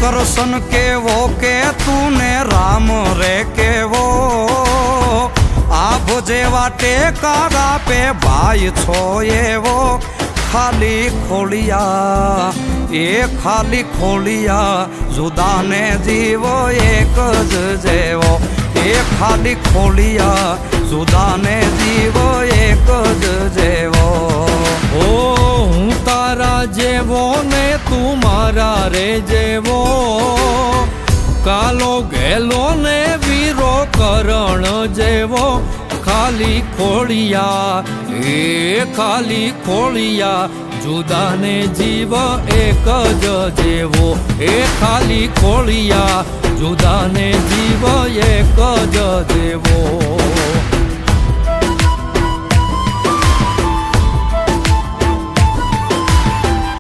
કરશન કેવો કે તુને રામ રે કેવો આભ જેવા ટેકારા પે ભાઈ છો એવો ખાલી ખોલિયા એ ખાલી ખોલિયા જુદાને જીવો એક જ જેવો એ ખાલી ખોલિયા જુદાને જીવો એક જ જેવો ઓ હું તારા જેવો ને તું મારા રે જેવો કાલો ગેલો ને વીરો કરણ જેવો ખાલી ખોળિયા એ ખાલી ખોળિયા જુદાને જીવ એક જ જેવો એ ખાલી ખોળિયા જુદાને જીવ એક જ જેવો।